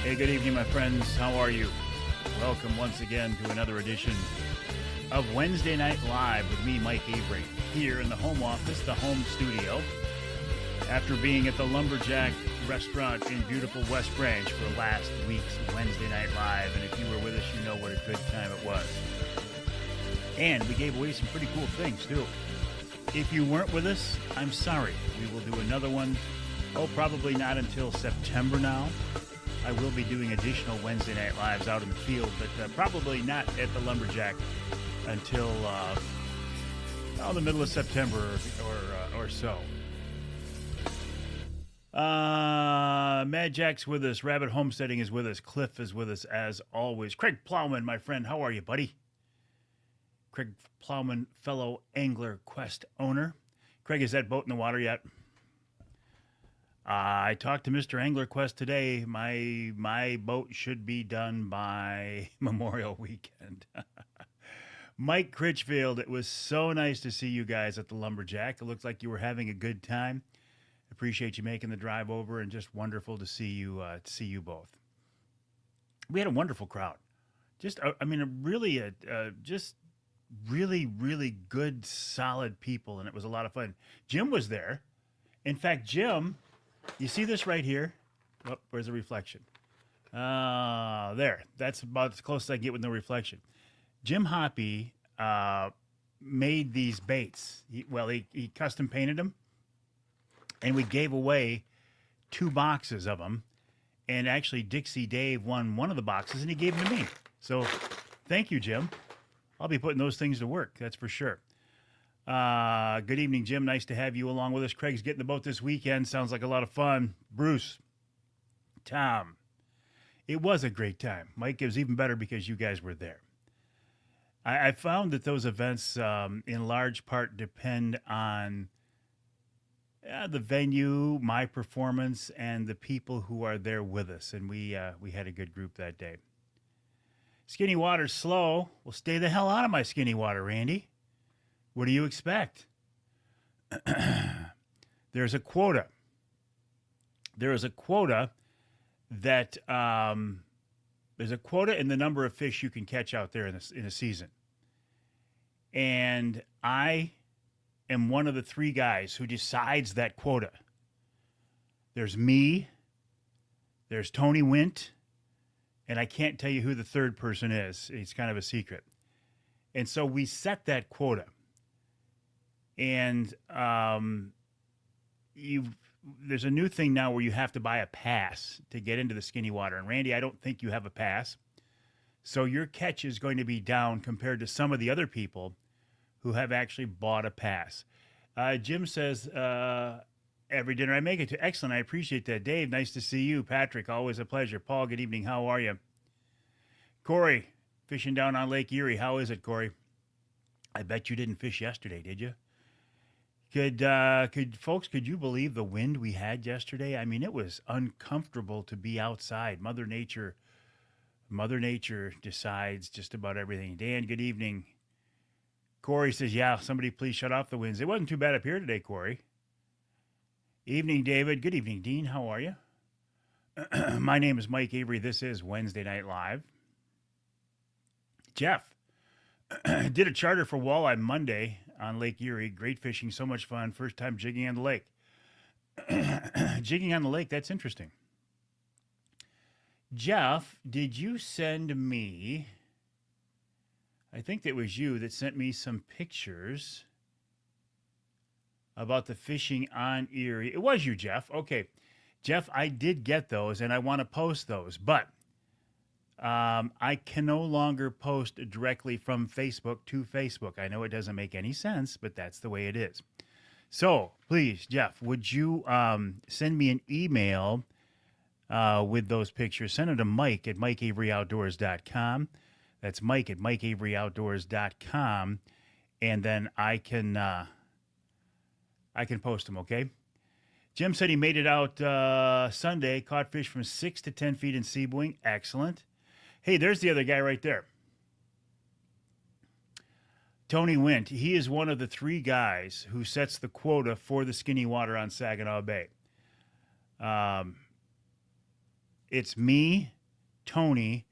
Hey, good evening, my friends. How are you? Welcome once again to another edition of Wednesday Night Live with me, Mike Avery, here in the home office, the home studio, after being at the Lumberjack restaurant in beautiful West Branch for last week's Wednesday Night Live. And if you were with us, you know what a good time it was. And we gave away some pretty cool things, too. If you weren't with us, I'm sorry. We will do another one. Oh, probably not until September now. I will be doing additional Wednesday Night Lives out in the field, but probably not at the Lumberjack until the middle of September or so. Mad Jack's with us. Rabbit Homesteading is with us. Cliff is with us as always. Craig Plowman, my friend, how are you, buddy? Craig Plowman, fellow Angler Quest owner. Craig, is that boat in the water yet? I talked to Mr. Angler Quest today. My boat should be done by Memorial Weekend. Mike Critchfield, it was so nice to see you guys at the Lumberjack. It looked like you were having a good time. Appreciate you making the drive over, and just wonderful to see you both. We had a wonderful crowd. Just really good, solid people, and it was a lot of fun. Jim was there. In fact, Jim. You see this right here? Oh, where's the reflection? There. That's about as close as I get with no reflection. Jim Hoppy made these baits. He custom painted them, and we gave away 2 boxes of them. And actually, Dixie Dave won one of the boxes, and he gave them to me. So thank you, Jim. I'll be putting those things to work, that's for sure. Good evening, Jim. Nice to have you along with us. Craig's getting the boat this weekend. Sounds like a lot of fun. Bruce, Tom, it was a great time. Mike, it was even better because you guys were there. I found that those events, in large part, depend on the venue, my performance, and the people who are there with us. And we had a good group that day. Skinny water's slow. Well, stay the hell out of my skinny water, Randy. What do you expect? There's a quota. There is a quota that there's a quota in the number of fish you can catch out there in a season. And I am one of the 3 guys who decides that quota. There's me, there's Tony Wint, and I can't tell you who the third person is. It's kind of a secret. And so we set that quota. And there's a new thing now where you have to buy a pass to get into the skinny water. And Randy, I don't think you have a pass. So your catch is going to be down compared to some of the other people who have actually bought a pass. Jim says, every dinner I make it to. Excellent. I appreciate that. Dave, nice to see you. Patrick, always a pleasure. Paul, good evening. How are you? Corey, fishing down on Lake Erie. How is it, Corey? I bet you didn't fish yesterday, did you? Could you believe the wind we had yesterday? I mean, it was uncomfortable to be outside. Mother Nature decides just about everything. Dan, good evening. Corey says, yeah, somebody please shut off the winds. It wasn't too bad up here today, Corey. Evening, David. Good evening, Dean. How are you? My name is Mike Avery. This is Wednesday Night Live. Jeff did a charter for walleye Monday on Lake Erie. Great fishing, so much fun. First time jigging on the lake. Jigging on the lake, that's interesting. Jeff, did you send me, I think that was you that sent me some pictures about the fishing on Erie. It was you, Jeff. Okay. Jeff, I did get those, and I want to post those, but I can no longer post directly from Facebook to Facebook. I know it doesn't make any sense, but that's the way it is. So please, Jeff, would you send me an email with those pictures? Send them to Mike at MikeAveryOutdoors.com. That's Mike at MikeAveryOutdoors.com, and then I can post them. Okay. Jim said he made it out Sunday. Caught fish from 6 to 10 feet in sea buoying. Excellent. Hey, there's the other guy right there. Tony Wint. He is one of the 3 guys who sets the quota for the skinny water on Saginaw Bay. It's me, Tony,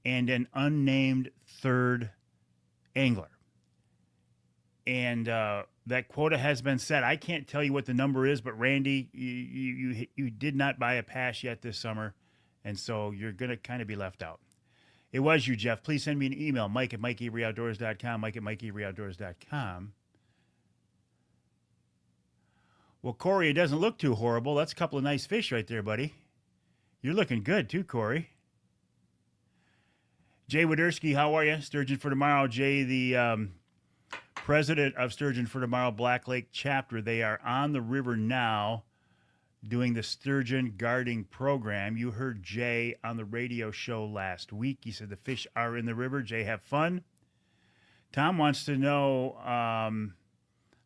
and an unnamed third angler. And that quota has been set. I can't tell you what the number is, but Randy, you did not buy a pass yet this summer, and so you're going to kind of be left out. It was you, Jeff. Please send me an email, mike@mikeaveryoutdoors.com, mike@mikeaveryoutdoors.com. Well, Corey, it doesn't look too horrible. That's a couple of nice fish right there, buddy. You're looking good, too, Corey. Jay Widerski, how are you? Sturgeon for Tomorrow. Jay, the president of Sturgeon for Tomorrow Black Lake chapter. They are on the river now doing the sturgeon guarding program. You heard Jay on the radio show last week. He said the fish are in the river. Jay, have fun. Tom wants to know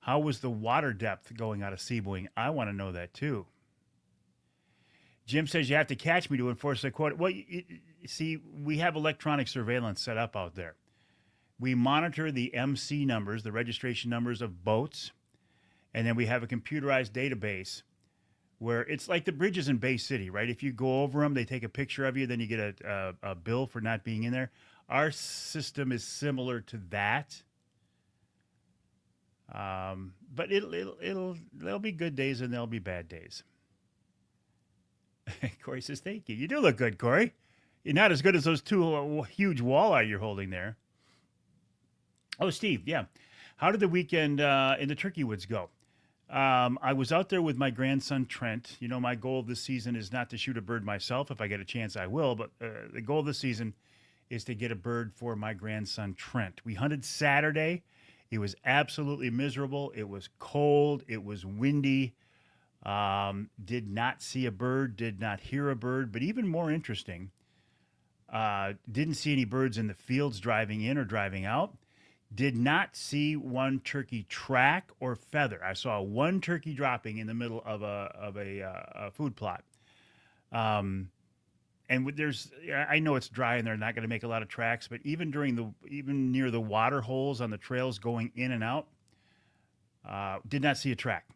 how was the water depth going out of Seaboing? I want to know that too. Jim says you have to catch me to enforce the quota. Well, see, we have electronic surveillance set up out there. We monitor the MC numbers, the registration numbers of boats, and then we have a computerized database where it's like the bridges in Bay City, right? If you go over them, they take a picture of you, then you get a bill for not being in there. Our system is similar to that, but there'll be good days and there'll be bad days. Corey says, "Thank you. You do look good, Corey. You're not as good as those two huge walleye you're holding there." Oh, Steve, yeah. How did the weekend in the Turkey Woods go? I was out there with my grandson, Trent. You know, my goal this season is not to shoot a bird myself. If I get a chance, I will. But the goal this season is to get a bird for my grandson, Trent. We hunted Saturday. It was absolutely miserable. It was cold. It was windy. Did not see a bird. Did not hear a bird. But even more interesting, didn't see any birds in the fields driving in or driving out. Did not see one turkey track or feather. I saw one turkey dropping in the middle of a food plot. And I know it's dry and they're not going to make a lot of tracks, but even near the water holes on the trails going in and out, did not see a track.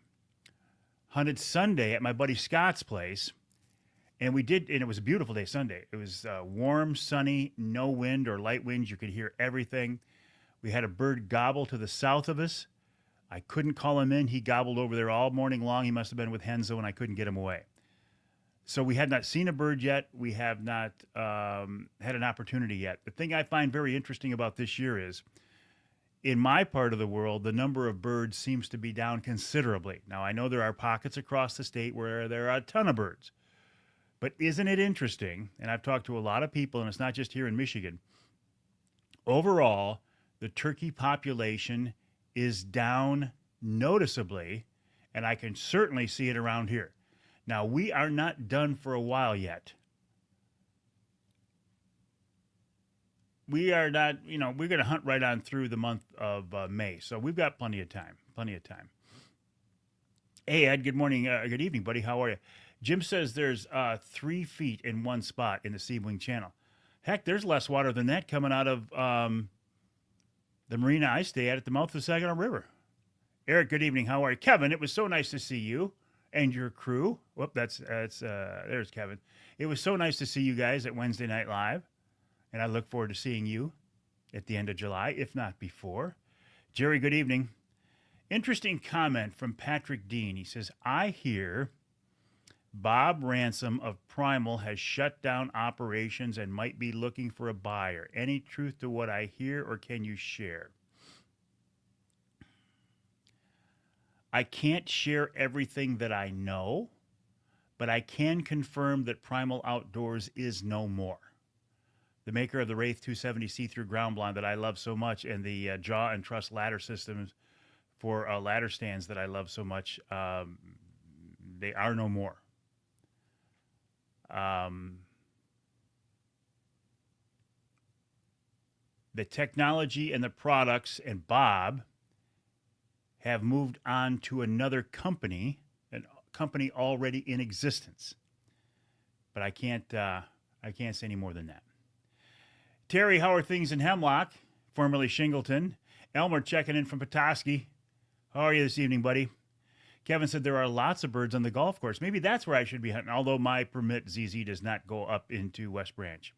Hunted Sunday at my buddy Scott's place, and it was a beautiful day Sunday. It was warm, sunny, no wind or light winds. You could hear everything. We had a bird gobble to the south of us. I couldn't call him in. He gobbled over there all morning long. He must have been with Henzo, and I couldn't get him away. So we had not seen a bird yet. We have not had an opportunity yet. The thing I find very interesting about this year is, in my part of the world, the number of birds seems to be down considerably. Now, I know there are pockets across the state where there are a ton of birds. But isn't it interesting, and I've talked to a lot of people, and it's not just here in Michigan, overall, the turkey population is down noticeably, and I can certainly see it around here. Now, we are not done for a while yet. We are not, we're going to hunt right on through the month of May, so we've got plenty of time. Hey, Ed, good morning, good evening, buddy. How are you? Jim says there's 3 feet in one spot in the Seaboing Channel. Heck, there's less water than that coming out of the marina I stay at the mouth of the Saginaw River. Eric, good evening. How are you? Kevin, it was so nice to see you and your crew. Whoop, there's Kevin. It was so nice to see you guys at Wednesday Night Live, and I look forward to seeing you at the end of July, if not before. Jerry, good evening. Interesting comment from Patrick Dean. He says, I hear Bob Ransom of Primal has shut down operations and might be looking for a buyer. Any truth to what I hear, or can you share? I can't share everything that I know, but I can confirm that Primal Outdoors is no more. The maker of the Wraith 270 see-through ground blind that I love so much, and the jaw and truss ladder systems for ladder stands that I love so much, they are no more. The technology and the products and Bob have moved on to another company, a company already in existence. But I can't say any more than that. Terry, how are things in Hemlock, formerly Shingleton? Elmer checking in from Petoskey. How are you this evening, buddy? Kevin said there are lots of birds on the golf course. Maybe that's where I should be hunting, although my permit ZZ does not go up into West Branch.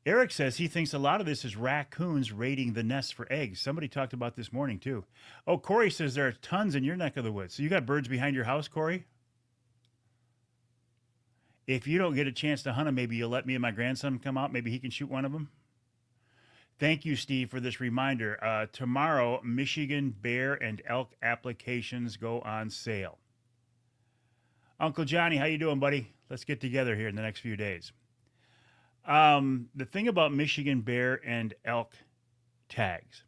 Eric says he thinks a lot of this is raccoons raiding the nests for eggs. Somebody talked about this morning, too. Oh, Corey says there are tons in your neck of the woods. So you got birds behind your house, Corey? If you don't get a chance to hunt them, maybe you'll let me and my grandson come out. Maybe he can shoot one of them. Thank you, Steve, for this reminder. Tomorrow, Michigan bear and elk applications go on sale. Uncle Johnny, how you doing, buddy? Let's get together here in the next few days. The thing about Michigan bear and elk tags,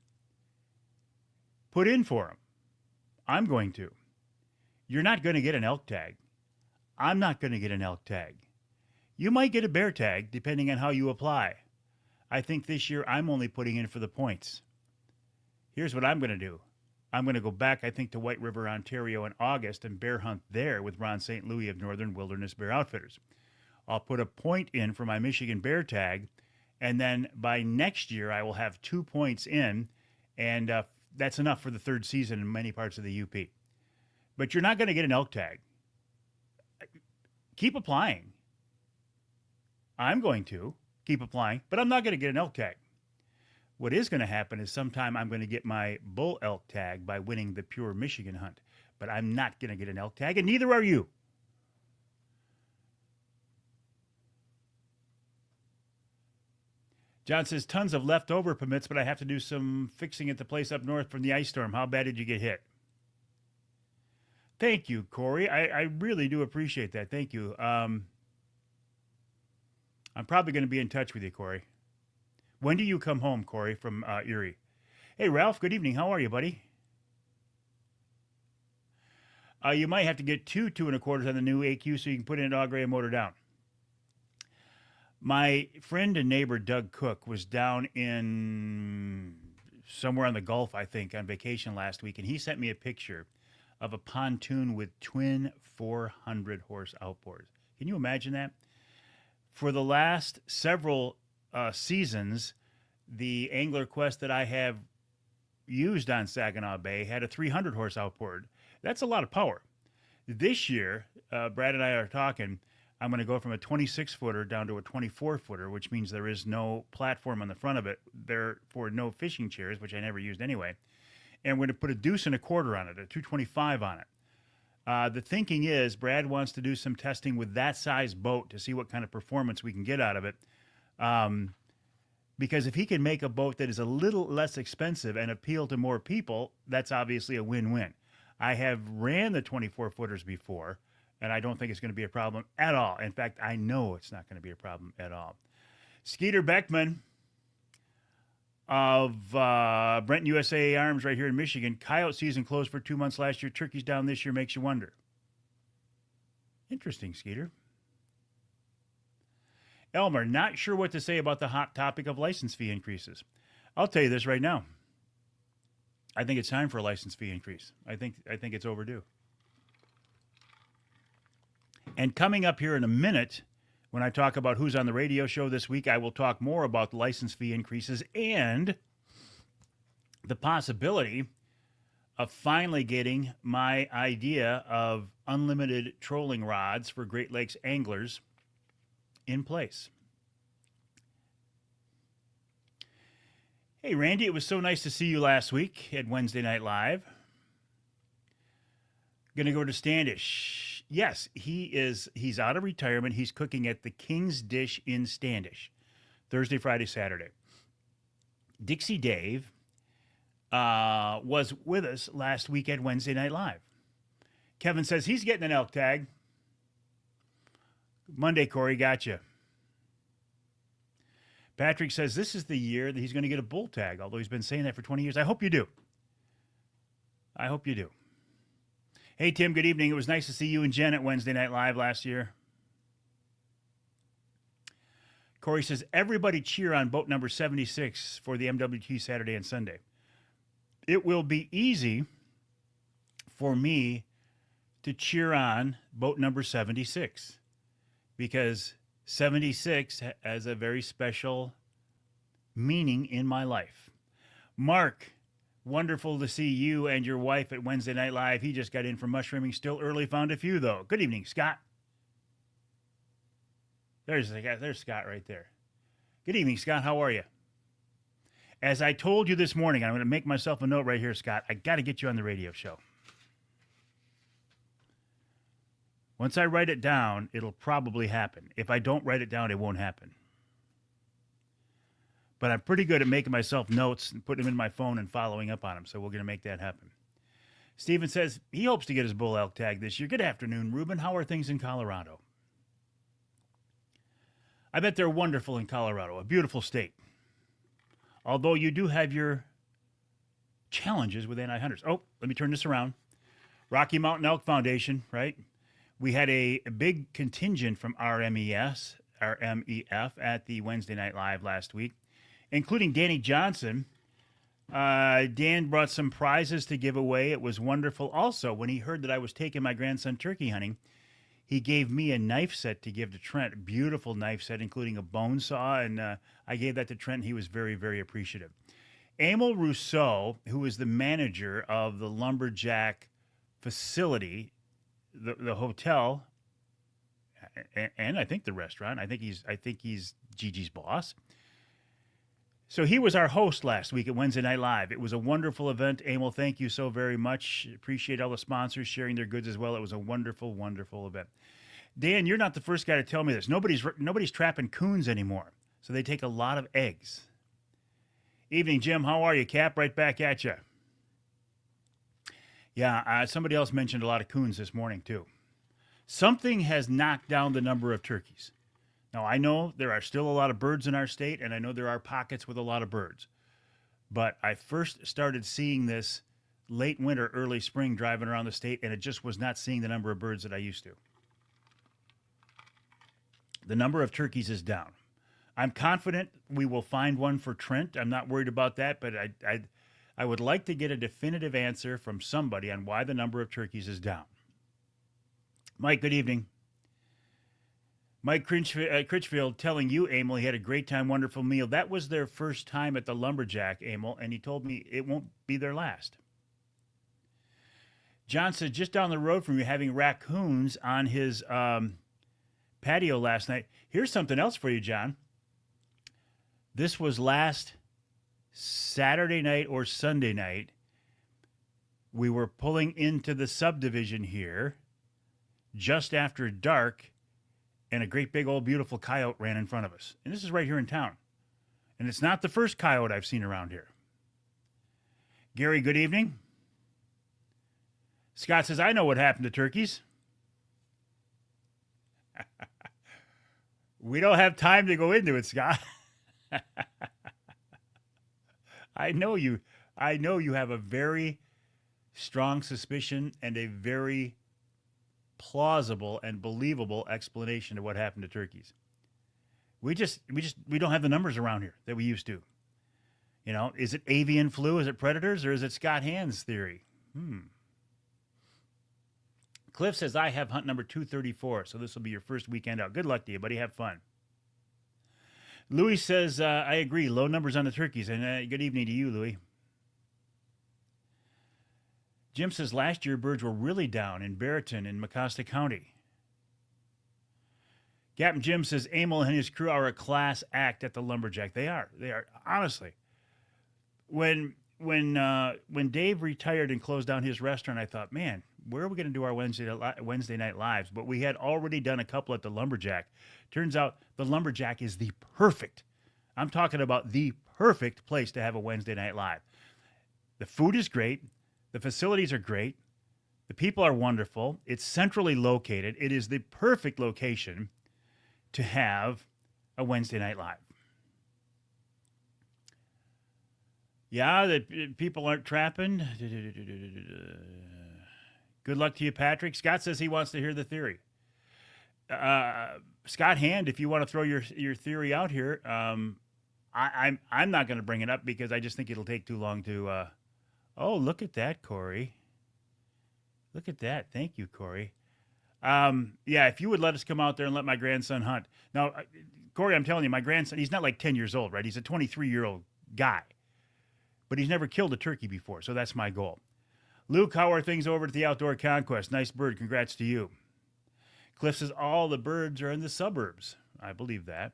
put in for them. I'm going to. You're not going to get an elk tag. I'm not going to get an elk tag. You might get a bear tag, depending on how you apply. I think this year I'm only putting in for the points. Here's what I'm going to do. I'm going to go back, I think, to White River, Ontario in August and bear hunt there with Ron St. Louis of Northern Wilderness Bear Outfitters. I'll put a point in for my Michigan bear tag, and then by next year I will have 2 points in, and that's enough for the third season in many parts of the UP. But you're not going to get an elk tag. Keep applying. I'm going to keep applying, but I'm not going to get an elk tag. What is going to happen is sometime I'm going to get my bull elk tag by winning the Pure Michigan hunt, but I'm not going to get an elk tag, and neither are you. John says, tons of leftover permits, but I have to do some fixing at the place up north from the ice storm. How bad did you get hit? Thank you, Corey. I really do appreciate that. Thank you. I'm probably going to be in touch with you, Corey. When do you come home, Corey, from Erie? Hey, Ralph, good evening. How are you, buddy? You might have to get 2 2.25s on the new AQ so you can put in an au gray motor down. My friend and neighbor, Doug Cook, was down in somewhere on the Gulf, I think, on vacation last week, and he sent me a picture of a pontoon with twin 400-horse outboards. Can you imagine that? For the last several seasons, the Angler Quest that I have used on Saginaw Bay had a 300-horse outboard. That's a lot of power. This year, Brad and I are talking, I'm going to go from a 26-footer down to a 24-footer, which means there is no platform on the front of it. Therefore, no fishing chairs, which I never used anyway. And we're going to put a 2.25 on it, a 225 on it. The thinking is Brad wants to do some testing with that size boat to see what kind of performance we can get out of it. Because if he can make a boat that is a little less expensive and appeal to more people, that's obviously a win-win. I have ran the 24-footers before, and I don't think it's going to be a problem at all. In fact, I know it's not going to be a problem at all. Skeeter Beckman of Brenton USA Arms right here in Michigan. Coyote season closed for 2 months last year. Turkeys down this year makes you wonder. Interesting, Skeeter. Elmer, not sure what to say about the hot topic of license fee increases. I'll tell you this right now. I think it's time for a license fee increase. I think it's overdue. And coming up here in a minute, when I talk about who's on the radio show this week, I will talk more about the license fee increases and the possibility of finally getting my idea of unlimited trolling rods for Great Lakes anglers in place. Hey, Randy, it was so nice to see you last week at Wednesday Night Live. Going to go to Standish. Yes, he's out of retirement. He's cooking at the King's Dish in Standish, Thursday, Friday, Saturday. Dixie Dave was with us last week at Wednesday Night Live. Kevin says he's getting an elk tag. Monday, Corey, gotcha. Patrick says this is the year that he's going to get a bull tag, although he's been saying that for 20 years. I hope you do. I hope you do. Hey, Tim, good evening. It was nice to see you and Jen at Wednesday Night Live last year. Corey says, everybody cheer on boat number 76 for the MWT Saturday and Sunday. It will be easy for me to cheer on boat number 76 because 76 has a very special meaning in my life. Mark, wonderful to see you and your wife at Wednesday Night Live. He just got in from mushrooming. Still early, found a few, though. Good evening, Scott. There's Scott right there. Good evening, Scott. How are you? As I told you this morning, I'm going to make myself a note right here, Scott. I got to get you on the radio show. Once I write it down, it'll probably happen. If I don't write it down, it won't happen. But I'm pretty good at making myself notes and putting them in my phone and following up on them, so we're going to make that happen. Steven says he hopes to get his bull elk tag this year. Good afternoon, Ruben. How are things in Colorado? I bet they're wonderful in Colorado, a beautiful state. Although you do have your challenges with anti-hunters. Oh, let me turn this around. Rocky Mountain Elk Foundation, right? We had a big contingent from RMEF at the Wednesday Night Live last week, including Danny Johnson. Dan brought some prizes to give away. It was wonderful. Also, when he heard that I was taking my grandson turkey hunting, he gave me a knife set to give to Trent, a beautiful knife set, including a bone saw, and I gave that to Trent, and he was very, very appreciative. Emil Rousseau, who is the manager of the Lumberjack facility, the hotel, and I think the restaurant. I think he's Gigi's boss. So he was our host last week at Wednesday Night Live. It was a wonderful event. Emil, thank you so very much. Appreciate all the sponsors sharing their goods as well. It was a wonderful, wonderful event. Dan, you're not the first guy to tell me this. Nobody's trapping coons anymore, so they take a lot of eggs. Evening, Jim. How are you, Cap? Right back at you. Yeah, somebody else mentioned a lot of coons this morning, too. Something has knocked down the number of turkeys. Now, I know there are still a lot of birds in our state, and I know there are pockets with a lot of birds. But I first started seeing this late winter, early spring, driving around the state, and it just was not seeing the number of birds that I used to. The number of turkeys is down. I'm confident we will find one for Trent. I'm not worried about that, but I would like to get a definitive answer from somebody on why the number of turkeys is down. Mike, good evening. Mike Critchfield telling you, Emil, he had a great time, wonderful meal. That was their first time at the Lumberjack, Emil, and he told me it won't be their last. John said, just down the road from you, having raccoons on his patio last night. Here's something else for you, John. This was last Saturday night or Sunday night. We were pulling into the subdivision here just after dark, and a great big old beautiful coyote ran in front of us. And this is right here in town. And it's not the first coyote I've seen around here. Gary, good evening. Scott says, I know what happened to turkeys. We don't have time to go into it, Scott. I know you have a very strong suspicion and a very plausible and believable explanation of what happened to turkeys. We don't have the numbers around here that we used to. You know, is it avian flu? Is it predators? Or is it Scott Hand's theory? Cliff says, I have hunt number 234, so this will be your first weekend out. Good luck to you, buddy. Have fun. Louis says, I agree. Low numbers on the turkeys. And good evening to you, Louis. Jim says, last year birds were really down in Barreton and Mecosta County. Captain Jim says, Emil and his crew are a class act at the Lumberjack. They are. Honestly. When Dave retired and closed down his restaurant, I thought, man, where are we going to do our Wednesday night lives? But we had already done a couple at the Lumberjack. Turns out the Lumberjack is I'm talking about the perfect place to have a Wednesday night live. The food is great. The facilities are great. The people are wonderful. It's centrally located. It is the perfect location to have a Wednesday night live. Yeah, that people aren't trapping. Good luck to you, Patrick. Scott says he wants to hear the theory. Scott Hand, if you want to throw your theory out here, I'm not going to bring it up because I just think it'll take too long to. Oh, look at that, Corey. Look at that. Thank you, Corey. Yeah, if you would let us come out there and let my grandson hunt. Now, Corey, I'm telling you, my grandson, he's not like 10 years old, right? He's a 23-year-old guy. But he's never killed a turkey before, so that's my goal. Luke, how are things over at the Outdoor Conquest? Nice bird. Congrats to you. Cliff says all the birds are in the suburbs. I believe that.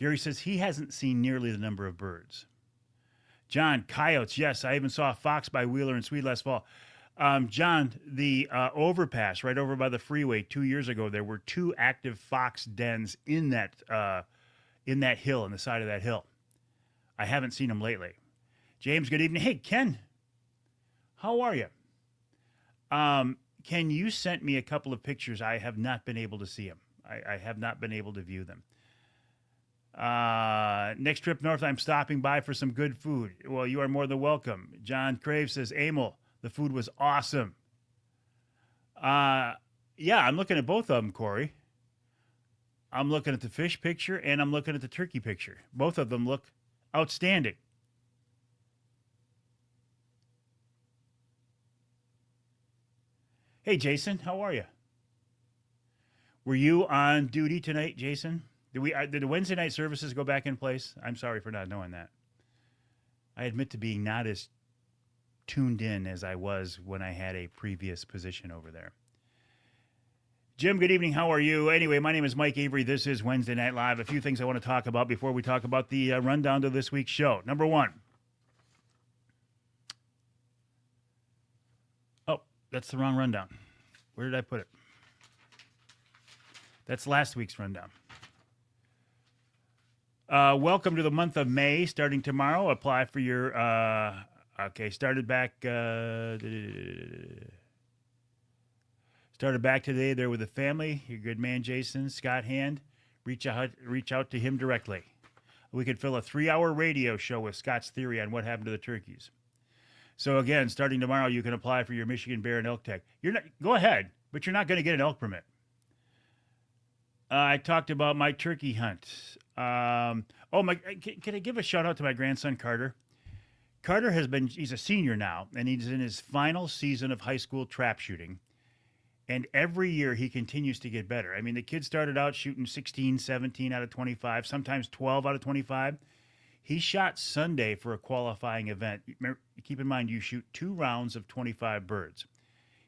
Gary says he hasn't seen nearly the number of birds. John, coyotes, yes. I even saw a fox by Wheeler and Swede last fall. John, the overpass right over by the freeway 2 years ago, there were 2 active fox dens in that hill, in the side of that hill. I haven't seen them lately. James, good evening. Hey, Ken, how are you? Ken, you sent me a couple of pictures. I have not been able to see them. I have not been able to view them. Next trip north, I'm stopping by for some good food. Well, you are more than welcome. John Crave says, Emil, the food was awesome. Yeah, I'm looking at both of them, Corey. I'm looking at the fish picture and I'm looking at the turkey picture. Both of them look outstanding. Hey, Jason, how are you? Were you on duty tonight, Jason? Did the Wednesday night services go back in place? I'm sorry for not knowing that. I admit to being not as tuned in as I was when I had a previous position over there. Jim, good evening. How are you? Anyway, my name is Mike Avery. This is Wednesday Night Live. A few things I want to talk about before we talk about the rundown to this week's show. Number one. Oh, that's the wrong rundown. Where did I put it? That's last week's rundown. Welcome to the month of May, starting tomorrow. Apply for your, started back today there with the family. Your good man, Jason, Scott Hand. Reach out to him directly. We could fill a 3-hour radio show with Scott's theory on what happened to the turkeys. So again, starting tomorrow, you can apply for your Michigan Bear and Elk Tech. Go ahead, but you're not going to get an elk permit. I talked about my turkey hunt. Can I give a shout out to my grandson, Carter? Carter he's a senior now, and he's in his final season of high school trap shooting. And every year he continues to get better. I mean, the kid started out shooting 16, 17 out of 25, sometimes 12 out of 25. He shot Sunday for a qualifying event. Keep in mind, you shoot 2 rounds of 25 birds.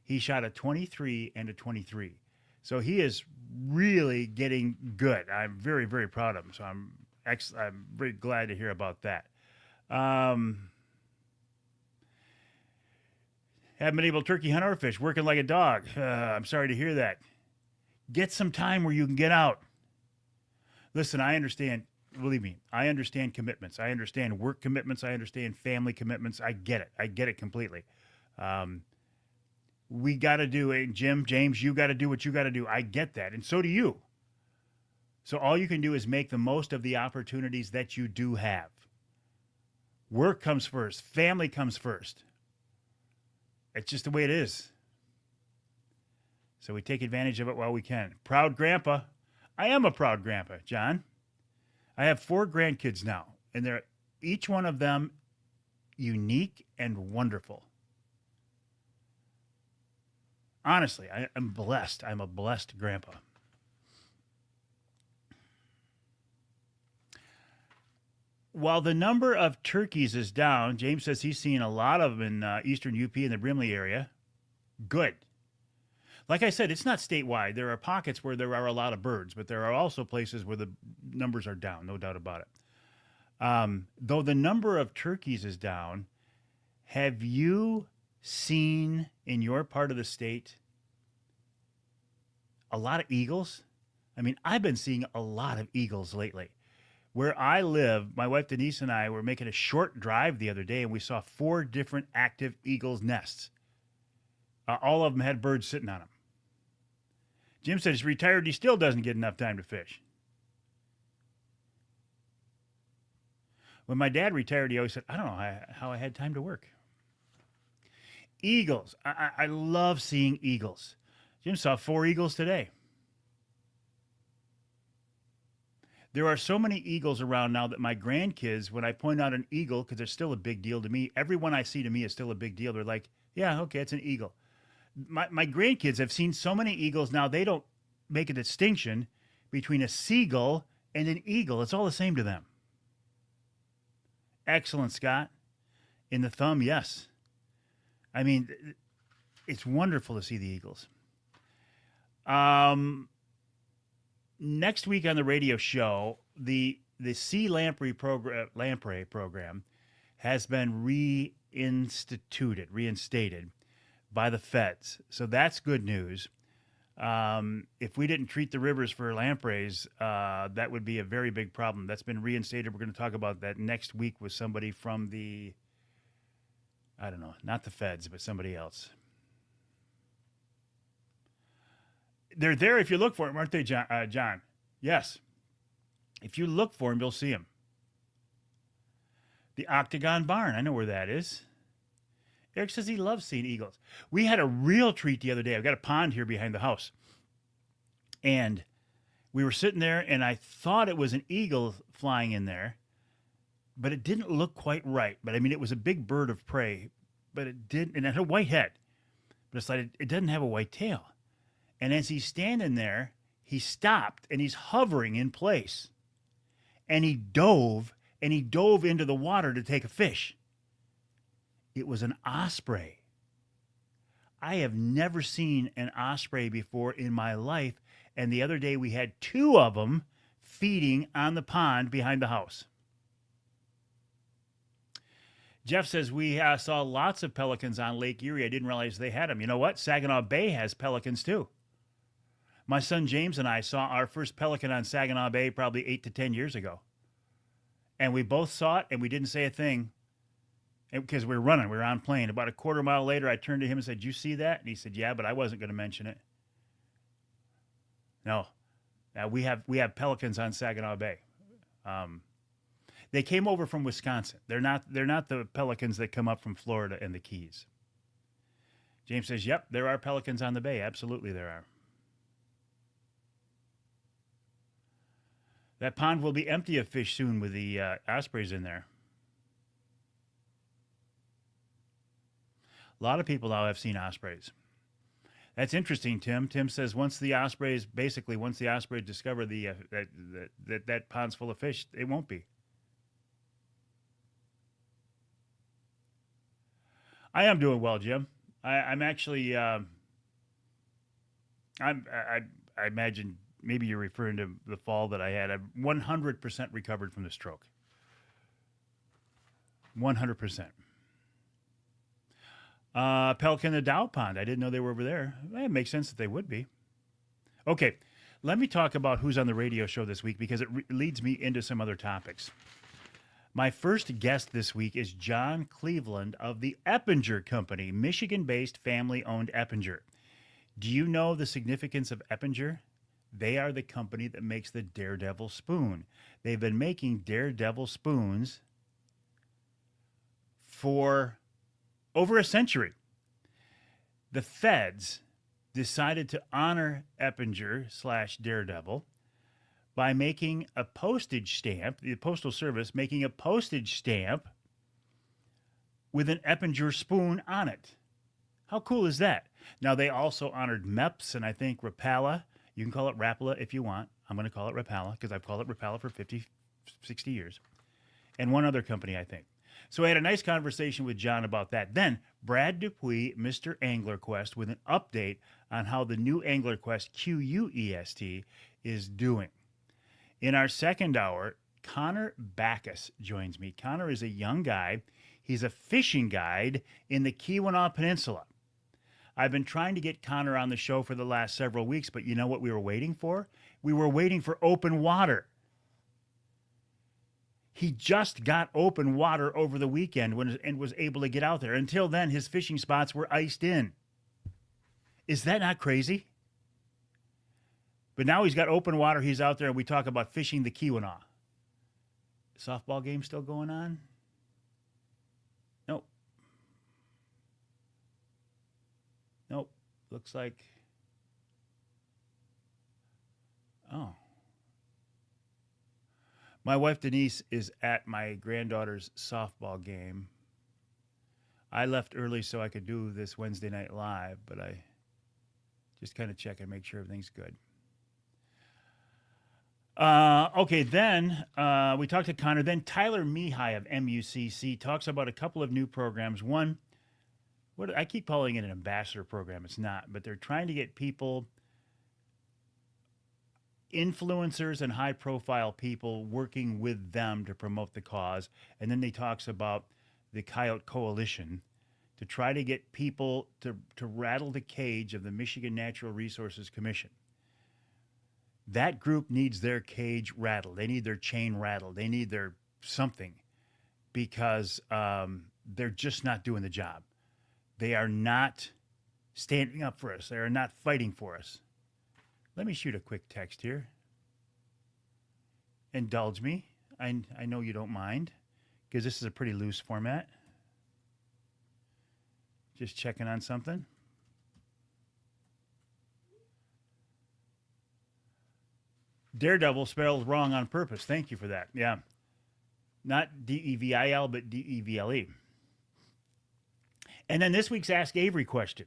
He shot a 23 and a 23. So he is really getting good. I'm very, very proud of him. So I'm very glad to hear about that. Haven't been able to turkey hunt or fish, working like a dog. I'm sorry to hear that. Get some time where you can get out. Listen, I understand. Believe me, I understand commitments. I understand work commitments. I understand family commitments. I get it. I get it completely. We got to do it. Jim, James, you got to do what you got to do. I get that. And so do you. So all you can do is make the most of the opportunities that you do have. Work comes first. Family comes first. It's just the way it is. So we take advantage of it while we can. Proud grandpa. I am a proud grandpa, John. I have 4 grandkids now, and they're each one of them unique and wonderful. Honestly, I am blessed. I'm a blessed grandpa. While the number of turkeys is down, James says he's seen a lot of them in eastern UP and the Brimley area. Good. Like I said, it's not statewide. There are pockets where there are a lot of birds, but there are also places where the numbers are down, no doubt about it. Though the number of turkeys is down, have you seen in your part of the state a lot of eagles? I mean, I've been seeing a lot of eagles lately. Where I live, my wife Denise and I were making a short drive the other day, and we saw 4 different active eagles' nests. All of them had birds sitting on them. Jim said he's retired. He still doesn't get enough time to fish. When my dad retired, he always said, I don't know how I had time to work. Eagles. I love seeing eagles. Jim saw 4 eagles today. There are so many eagles around now that my grandkids, when I point out an eagle, because it's still a big deal to me, everyone I see to me is still a big deal. They're like, yeah, okay, it's an eagle. My grandkids have seen so many eagles now, they don't make a distinction between a seagull and an eagle. It's all the same to them. Excellent, Scott. In the thumb, yes. I mean, it's wonderful to see the eagles. Next week on the radio show, the the sea lamprey program has been reinstated by the feds. So that's good news. If we didn't treat the rivers for lampreys, that would be a very big problem. That's been reinstated. We're going to talk about that next week with somebody from the, I don't know, not the feds, but somebody else. They're there if you look for them, aren't they, John? Yes. If you look for them, you'll see them. The Octagon Barn. I know where that is. Eric says he loves seeing eagles. We had a real treat the other day. I've got a pond here behind the house. And we were sitting there, and I thought it was an eagle flying in there, but it didn't look quite right. But, I mean, it was a big bird of prey, but it didn't. And it had a white head. But it's like it doesn't have a white tail. And as he's standing there, he stopped, and he's hovering in place. And he dove into the water to take a fish. It was an osprey. I have never seen an osprey before in my life, and the other day we had 2 of them feeding on the pond behind the house. Jeff says we saw lots of pelicans on Lake Erie. I didn't realize they had them. You know what? Saginaw Bay has pelicans too. My son James and I saw our first pelican on Saginaw Bay probably 8 to 10 years ago. And we both saw it, and we didn't say a thing. Because we were on plane. About a quarter mile later, I turned to him and said, "You see that?" And he said, "Yeah, but I wasn't going to mention it." No, we have pelicans on Saginaw Bay. They came over from Wisconsin. They're not the pelicans that come up from Florida and the Keys. James says, "Yep, there are pelicans on the bay. Absolutely, there are." That pond will be empty of fish soon with the ospreys in there. A lot of people now have seen ospreys. That's interesting, Tim. Tim says once the ospreys discover that pond's full of fish, it won't be. I am doing well, Jim. I'm actually. I imagine maybe you're referring to the fall that I had. I'm 100% recovered from the stroke. 100%. Pelican in the Dow Pond. I didn't know they were over there. It makes sense that they would be. Okay, let me talk about who's on the radio show this week because it leads me into some other topics. My first guest this week is John Cleveland of the Eppinger Company, Michigan-based family-owned Eppinger. Do you know the significance of Eppinger? They are the company that makes the Daredevil spoon. They've been making Daredevil spoons for over a century. The feds decided to honor Eppinger/Daredevil by making a postage stamp, the Postal Service making a postage stamp with an Eppinger spoon on it. How cool is that? Now, they also honored MEPS and I think Rapala. You can call it Rapala if you want. I'm going to call it Rapala because I've called it Rapala for 50, 60 years. And one other company, I think. So I had a nice conversation with John about that. Then Brad Dupuis, Mr. Angler Quest, with an update on how the new Angler Quest QUEST is doing. In our second hour, Connor Backus joins me. Connor is a young guy. He's a fishing guide in the Keweenaw Peninsula. I've been trying to get Connor on the show for the last several weeks, but you know what we were waiting for? We were waiting for open water. He just got open water over the weekend and was able to get out there. Until then, his fishing spots were iced in. Is that not crazy? But now he's got open water. He's out there, and we talk about fishing the Keweenaw. Softball game still going on? Nope. Nope. Looks like... Oh. My wife, Denise, is at my granddaughter's softball game. I left early so I could do this Wednesday night live, but I just kind of check and make sure everything's good. Okay, then we talked to Connor. Then Tyler Mihai of MUCC talks about a couple of new programs. One, what I keep calling it an ambassador program. It's not, but they're trying to get people influencers and high profile people working with them to promote the cause. And then they talks about the Coyote Coalition to try to get people to rattle the cage of the Michigan Natural Resources Commission. That group needs their cage rattled. They need their chain rattled. They need their something because they're just not doing the job. They are not standing up for us. They are not fighting for us. Let me shoot a quick text here. Indulge me. I know you don't mind because this is a pretty loose format. Just checking on something. Daredevil spelled wrong on purpose. Thank you for that. Yeah. Not D-E-V-I-L, but D-E-V-L-E. And then this week's Ask Avery question.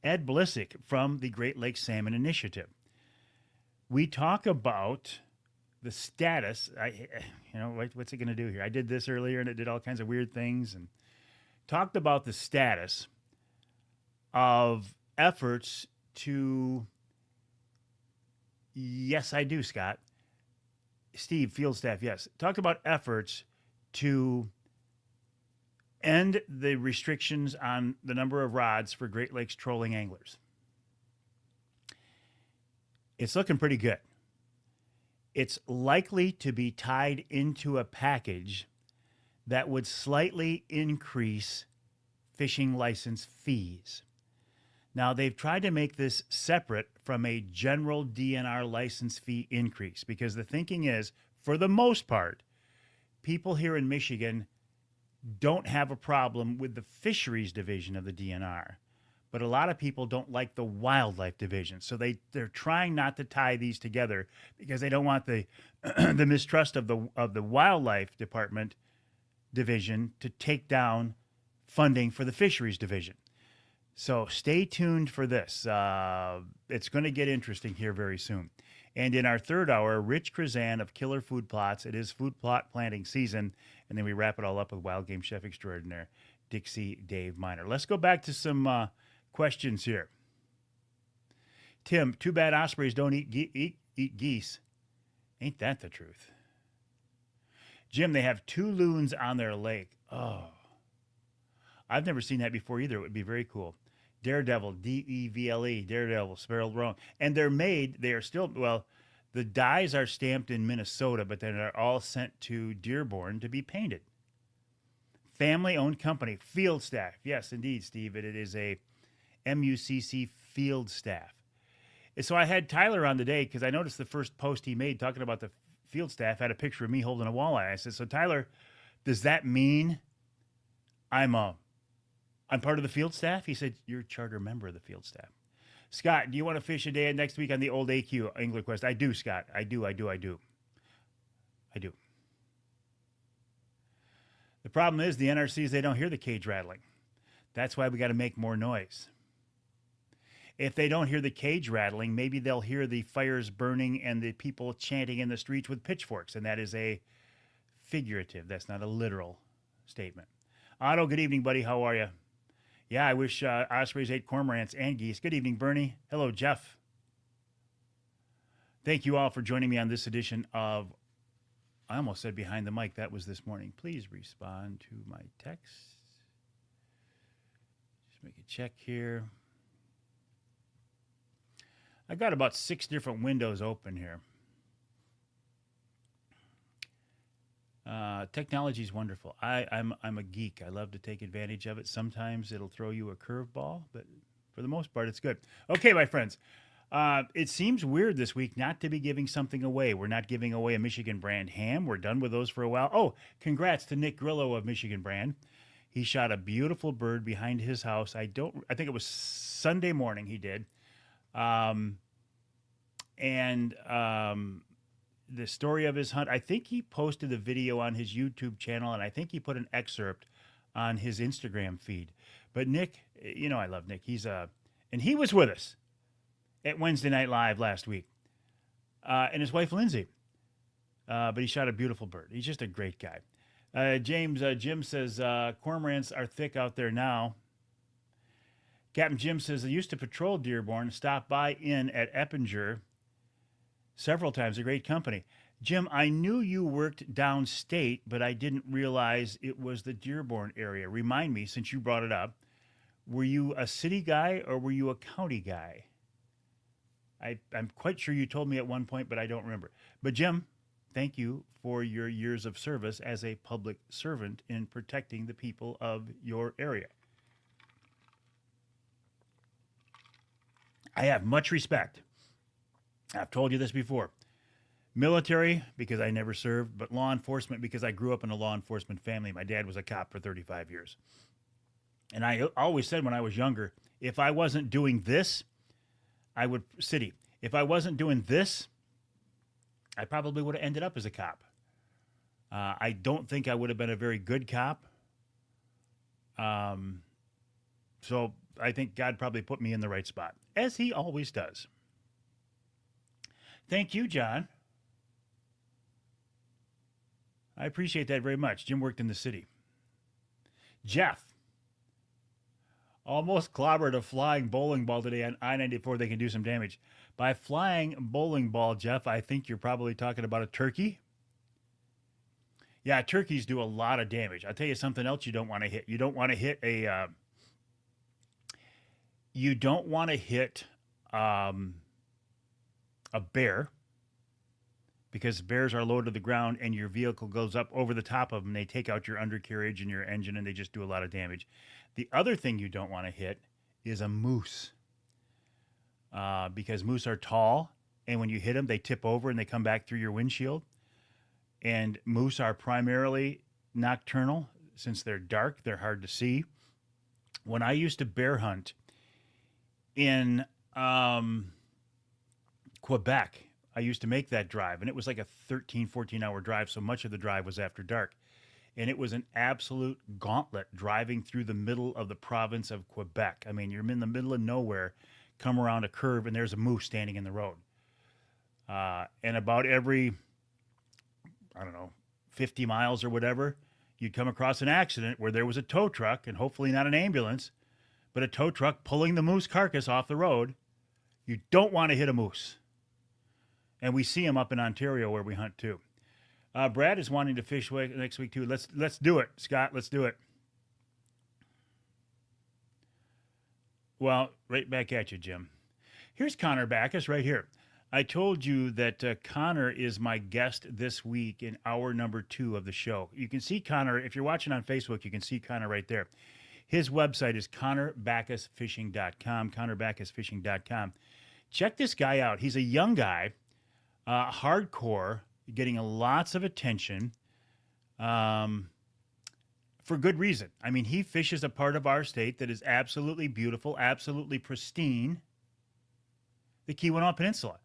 Ed Blisick from the Great Lakes Salmon Initiative. We talk about the status. What's it going to do here? I did this earlier, and it did all kinds of weird things, and talked about the status of efforts to, yes, I do, Scott. Steve, field staff, yes. Talked about efforts to end the restrictions on the number of rods for Great Lakes trolling anglers. It's looking pretty good. It's likely to be tied into a package that would slightly increase fishing license fees. Now, they've tried to make this separate from a general DNR license fee increase because the thinking is, for the most part, people here in Michigan don't have a problem with the fisheries division of the DNR, but a lot of people don't like the wildlife division. So they're trying not to tie these together because they don't want the the mistrust of the wildlife department division to take down funding for the fisheries division. So stay tuned for this. It's going to get interesting here very soon. And in our third hour, Rich Krazan of Killer Food Plots. It is food plot planting season. And then we wrap it all up with Wild Game Chef Extraordinaire, Dixie Dave Miner. Let's go back to some questions here. Tim, too bad ospreys don't eat geese. Ain't that the truth? Jim, they have 2 loons on their lake. Oh, I've never seen that before either. It would be very cool. Daredevil, D-E-V-L-E, Daredevil, spelled wrong. And they are still, the dies are stamped in Minnesota, but then they're all sent to Dearborn to be painted. Family-owned company, field staff. Yes, indeed, Steve. It is a MUCC field staff. And so I had Tyler on today because I noticed the first post he made talking about the field staff had a picture of me holding a walleye. I said, so Tyler, does that mean I'm part of the field staff? He said, you're a charter member of the field staff. Scott, do you want to fish a day next week on the old AQ Angler Quest? I do, Scott. I do. The problem is the NRCs, they don't hear the cage rattling. That's why we got to make more noise. If they don't hear the cage rattling, maybe they'll hear the fires burning and the people chanting in the streets with pitchforks. And that is a figurative. That's not a literal statement. Otto, good evening, buddy. How are you? Yeah, I wish ospreys ate cormorants and geese. Good evening, Bernie. Hello, Jeff. Thank you all for joining me on this edition of, I almost said behind the mic. That was this morning. Please respond to my text. Just make a check here. I got about 6 different windows open here. Technology is wonderful. I'm a geek. I love to take advantage of it. Sometimes it'll throw you a curveball, but for the most part, it's good. Okay, my friends. It seems weird this week not to be giving something away. We're not giving away a Michigan brand ham. We're done with those for a while. Oh, congrats to Nick Grillo of Michigan brand. He shot a beautiful bird behind his house. I think it was Sunday morning he did. The story of his hunt, I think he posted the video on his YouTube channel, and I think he put an excerpt on his Instagram feed. But Nick, you know I love Nick. And he was with us at Wednesday Night Live last week, and his wife Lindsay. But he shot a beautiful bird. He's just a great guy. Jim says cormorants are thick out there now. Captain Jim says they used to patrol Dearborn, stop by in at Eppinger, several times. A great company. Jim, I knew you worked downstate, but I didn't realize it was the Dearborn area. Remind me, since you brought it up, were you a city guy or were you a county guy? I'm quite sure you told me at one point, but I don't remember. But Jim, thank you for your years of service as a public servant in protecting the people of your area. I have much respect. I've told you this before. Military, because I never served, but law enforcement, because I grew up in a law enforcement family. My dad was a cop for 35 years. And I always said when I was younger, if I wasn't doing this, I would, city, if I wasn't doing this, I probably would have ended up as a cop. I don't think I would have been a very good cop. So I think God probably put me in the right spot, as he always does. Thank you, John. I appreciate that very much. Jim worked in the city. Jeff. Almost clobbered a flying bowling ball today on I-94. They can do some damage. By flying bowling ball, Jeff, I think you're probably talking about a turkey. Yeah, turkeys do a lot of damage. I'll tell you something else you don't want to hit. You don't want to hit a... you don't want to hit a bear, because bears are low to the ground and your vehicle goes up over the top of them. They take out your undercarriage and your engine and they just do a lot of damage. The other thing you don't want to hit is a moose, because moose are tall, and when you hit them, they tip over and they come back through your windshield. And moose are primarily nocturnal. Since they're dark, they're hard to see. When I used to bear hunt in Quebec, I used to make that drive, and it was like a 13, 14-hour drive, so much of the drive was after dark. And it was an absolute gauntlet driving through the middle of the province of Quebec. I mean, you're in the middle of nowhere, come around a curve, and there's a moose standing in the road. And about every, 50 miles or whatever, you'd come across an accident where there was a tow truck, and hopefully not an ambulance, but a tow truck pulling the moose carcass off the road. You don't want to hit a moose. And we see them up in Ontario where we hunt too. Brad is wanting to fish next week too. Let's do it, Scott. Let's do it. Well, right back at you, Jim. Here's Connor Backus right here. I told you that Connor is my guest this week in hour number 2 of the show. You can see Connor, if you're watching on Facebook, you can see Connor right there. His website is ConnorBackasFishing.com, ConnorBackasFishing.com. Check this guy out. He's a young guy, hardcore, getting lots of attention for good reason. I mean, he fishes a part of our state that is absolutely beautiful, absolutely pristine, the Keweenaw Peninsula.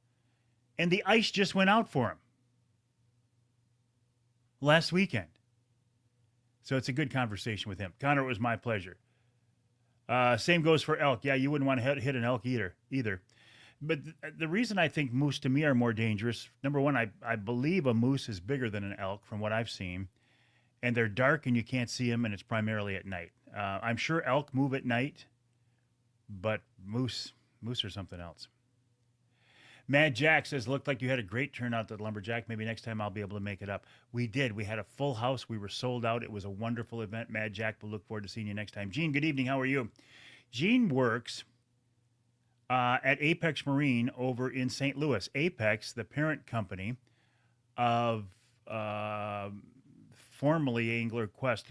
And the ice just went out for him last weekend. So it's a good conversation with him. Connor, it was my pleasure. Same goes for elk. Yeah, you wouldn't want to hit an elk either. But the reason I think moose to me are more dangerous, number one, I believe a moose is bigger than an elk from what I've seen. And they're dark and you can't see them, and it's primarily at night. I'm sure elk move at night, but moose are something else. Mad Jack says, looked like you had a great turnout at Lumberjack. Maybe next time I'll be able to make it up. We did. We had a full house. We were sold out. It was a wonderful event. Mad Jack, we'll look forward to seeing you next time. Gene, good evening. How are you? Gene works at Apex Marine over in St. Louis. Apex, the parent company of formerly Angler Quest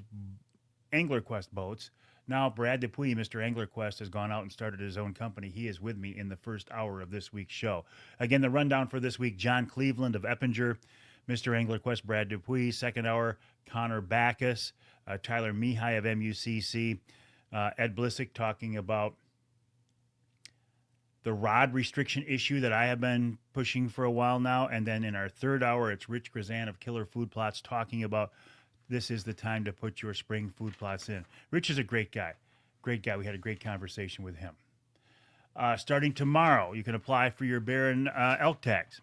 boats. Now, Brad Dupuis, Mr. Angler Quest, has gone out and started his own company. He is with me in the first hour of this week's show. Again, the rundown for this week, John Cleveland of Eppinger, Mr. Angler Quest, Brad Dupuis. Second hour, Connor Backus, Tyler Mihai of MUCC, Ed Blissick talking about the rod restriction issue that I have been pushing for a while now. And then in our third hour, it's Rich Grazan of Killer Food Plots talking about this is the time to put your spring food plots in. Rich is a great guy. Great guy. We had a great conversation with him. Starting tomorrow, you can apply for your bear and elk tags.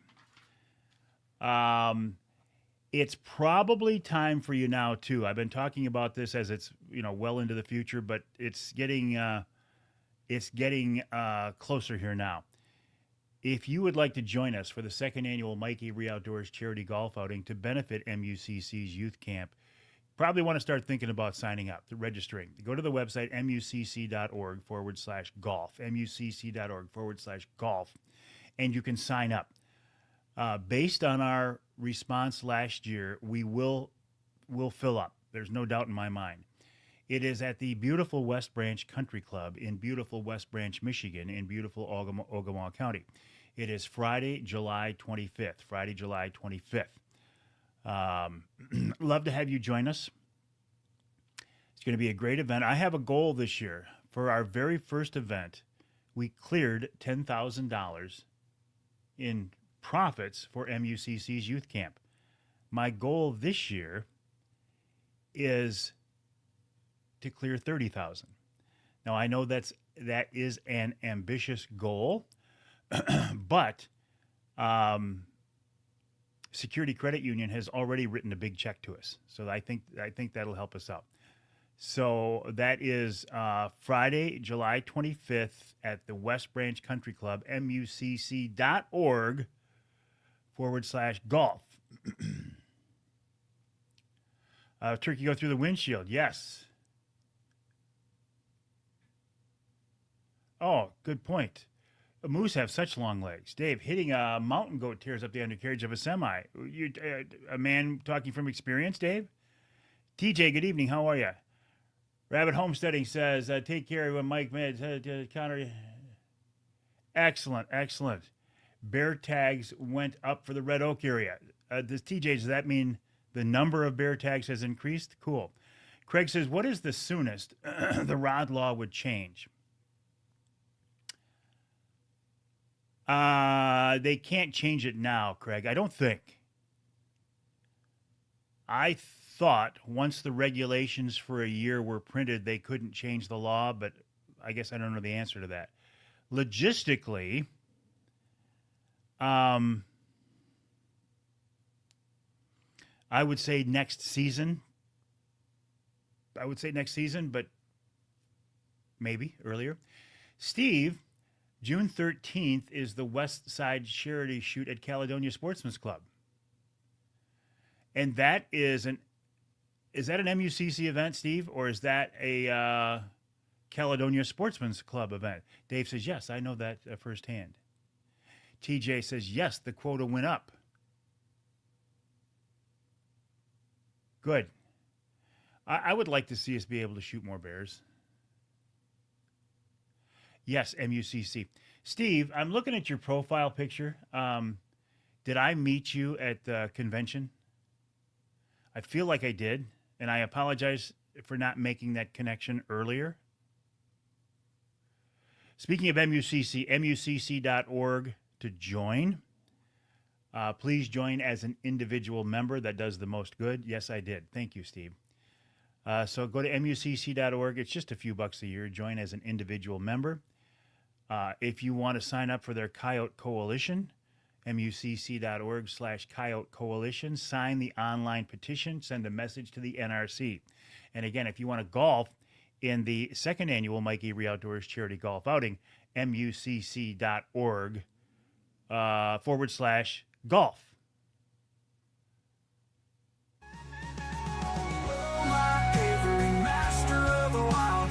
It's probably time for you now, too. I've been talking about this as it's, well into the future, but it's getting closer here now. If you would like to join us for the second annual Mike Avery Outdoors charity golf outing to benefit MUCC's youth camp, probably want to start thinking about signing up, registering. Go to the website, mucc.org/golf, mucc.org/golf, and you can sign up. Based on our response last year, we will fill up. There's no doubt in my mind. It is at the beautiful West Branch Country Club in beautiful West Branch, Michigan, in beautiful Ogemaw County. It is Friday, July 25th. Friday, July 25th. Love to have you join us. It's going to be a great event. I have a goal this year. For our very first event, we cleared $10,000 in profits for MUCC's youth camp. My goal this year is to clear $30,000. Now I know that is an ambitious goal, but Security Credit Union has already written a big check to us, so I think that'll help us out. So that is Friday, July 25th at the West Branch Country Club, mucc.org/golf. Turkey go through the windshield. Yes. Oh, good point. Moose have such long legs. Dave, hitting a mountain goat tears up the undercarriage of a semi. You, a man talking from experience, Dave? TJ, good evening. How are you? Rabbit Homesteading says, take care when Mike made Connor. Excellent, excellent. Bear tags went up for the Red Oak area. TJ, does that mean the number of bear tags has increased? Cool. Craig says, what is the soonest the rod law would change? They can't change it now, Craig. I don't think. I thought once the regulations for a year were printed, they couldn't change the law, but I guess I don't know the answer to that. Logistically, I would say next season. But maybe earlier. Steve, June 13th is the West Side Charity Shoot at Caledonia Sportsman's Club. And that is that an MUCC event, Steve, or is that a Caledonia Sportsman's Club event? Dave says, yes, I know that firsthand. TJ says, yes, the quota went up. Good. I would like to see us be able to shoot more bears. Yes, MUCC. Steve, I'm looking at your profile picture. Did I meet you at the convention? I feel like I did, and I apologize for not making that connection earlier. Speaking of MUCC, mucc.org to join. Please join as an individual member. That does the most good. Yes, I did. Thank you, Steve. So go to mucc.org. It's just a few bucks a year. Join as an individual member. If you want to sign up for their Coyote Coalition, mucc.org/Coyote Coalition, sign the online petition, send a message to the NRC. And again, if you want to golf in the second annual Mike Avery Outdoors Charity Golf Outing, mucc.org /golf.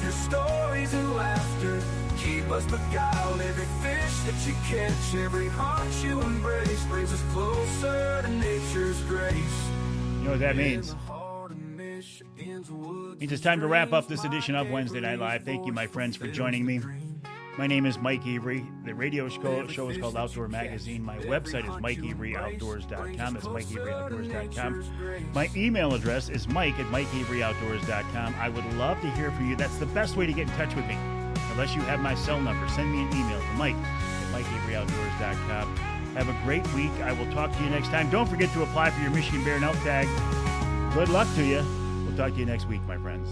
Stories and laughter keep us beguiled. Every fish that you catch, every heart you embrace, brings us closer to nature's grace. You know what that means? It means it's time to wrap up this edition of Wednesday Night Live. Thank you, my friends, for joining me. My name is Mike Avery. The radio show is called Outdoor Magazine. My website is MikeAveryOutdoors.com. That's MikeAveryOutdoors.com. My email address is Mike@MikeAveryOutdoors.com. I would love to hear from you. That's the best way to get in touch with me. Unless you have my cell number, send me an email to Mike@MikeAveryOutdoors.com. Have a great week. I will talk to you next time. Don't forget to apply for your Michigan Bear and Elk Tag. Good luck to you. We'll talk to you next week, my friends.